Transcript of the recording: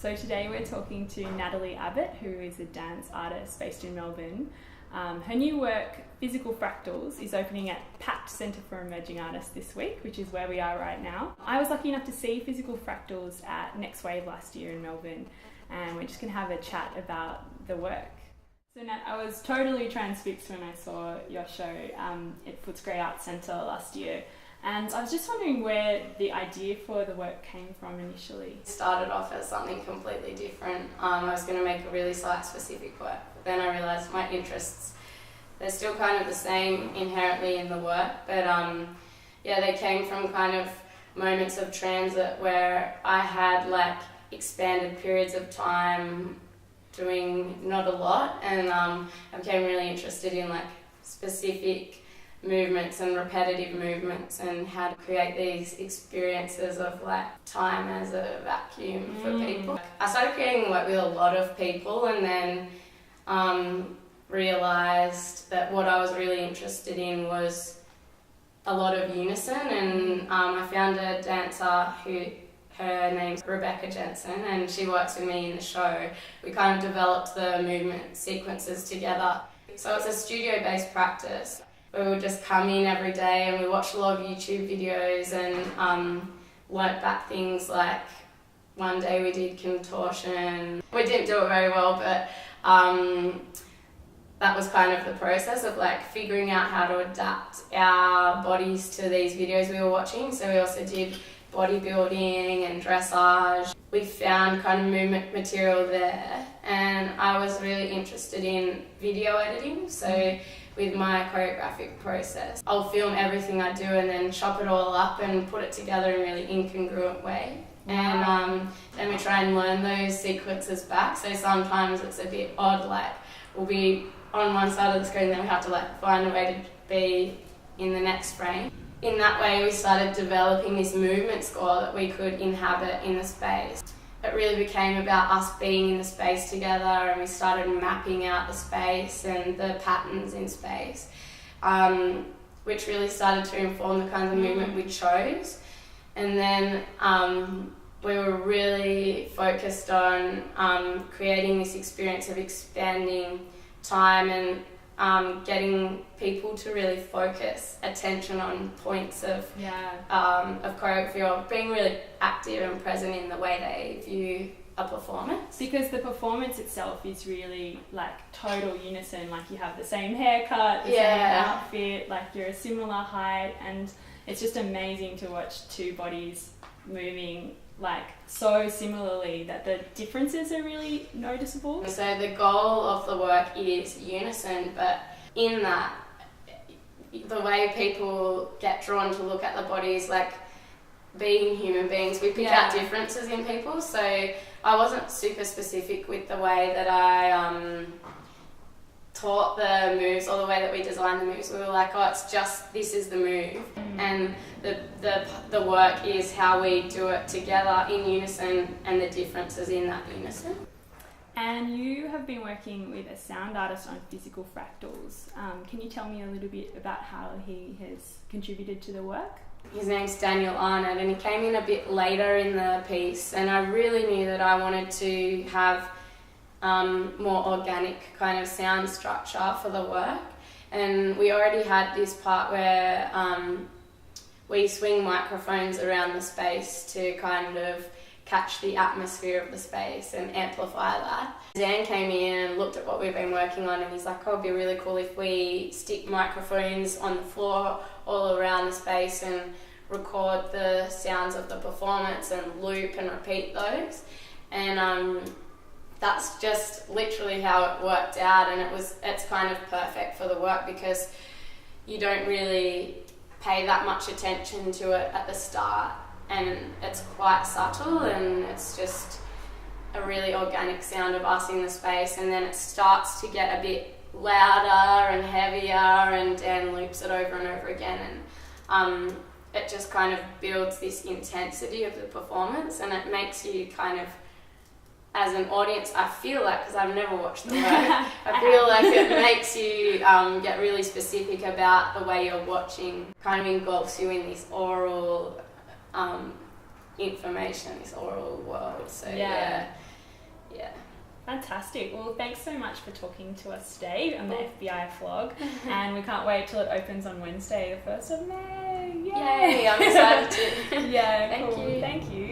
So today we're talking to Natalie Abbott, who is a dance artist based in Melbourne. Her new work, Physical Fractals, is opening at PACT Centre for Emerging Artists this week, which is where we are right now. I was lucky enough to see Physical Fractals at Next Wave last year in Melbourne, and we're just going to have a chat about the work. So Nat, I was totally transfixed when I saw your show at Footscray Arts Centre last year. And I was just wondering where the idea for the work came from initially. It started off as something completely different. I was going to make a really site-specific work, but then I realised my interests, they're still kind of the same inherently in the work, but they came from kind of moments of transit where I had like expanded periods of time doing not a lot, and I became really interested in like specific movements and repetitive movements and how to create these experiences of like time as a vacuum for people. I started creating work with a lot of people, and then realised that what I was really interested in was a lot of unison, and I found a dancer who, her name's Rebecca Jensen, and she works with me in the show. We kind of developed the movement sequences together. So it's a studio-based practice. We would just come in every day and we watched a lot of YouTube videos and learnt back things like one day we did contortion. We didn't do it very well, but that was kind of the process of like figuring out how to adapt our bodies to these videos we were watching. So we also did bodybuilding and dressage. We found kind of movement material there, and I was really interested in video editing. So with my choreographic process, I'll film everything I do and then chop it all up and put it together in a really incongruent way. And then we try and learn those sequences back. So sometimes it's a bit odd, like we'll be on one side of the screen, then we have to like find a way to be in the next frame. In that way, we started developing this movement score that we could inhabit in the space. It really became about us being in the space together, and we started mapping out the space and the patterns in space, which really started to inform the kinds of movement we chose. And then we were really focused on creating this experience of expanding time and getting people to really focus attention on points of choreography, or being really active and present in the way they view a performance. Because the performance itself is really like total unison, like you have the same haircut, the same outfit, like you're a similar height, and it's just amazing to watch two bodies moving like so similarly that the differences are really noticeable. So the goal of the work is unison, but in that, the way people get drawn to look at the bodies, like being human beings, we pick out differences in people. So I wasn't super specific with the way that I taught the moves or the way that we designed the moves. We were like, oh, it's just, this is the move, and the work is how we do it together in unison and the differences in that unison. And you have been working with a sound artist on Physical Fractals. Can you tell me a little bit about how he has contributed to the work? His name's Daniel Arnott, and he came in a bit later in the piece, and I really knew that I wanted to have more organic kind of sound structure for the work. And we already had this part where we swing microphones around the space to kind of catch the atmosphere of the space and amplify that. Dan came in and looked at what we've been working on, and he's like, oh, it'd be really cool if we stick microphones on the floor all around the space and record the sounds of the performance and loop and repeat those. And that's just literally how it worked out, and it's kind of perfect for the work because you don't really pay that much attention to it at the start, and it's quite subtle, and it's just a really organic sound of us in the space, and then it starts to get a bit louder and heavier, and Dan loops it over and over again, and it just kind of builds this intensity of the performance, and it makes you kind of, as an audience, I feel like, because I've never watched the work, I feel like it makes you get really specific about the way you're watching, kind of engulfs you in this oral information, this oral world. So Fantastic. Well, thanks so much for talking to us today on the FBI Flog, and we can't wait till it opens on Wednesday, the 1st of May. Yay! Yay, I'm excited too. Yeah, Thank cool. you. Thank you.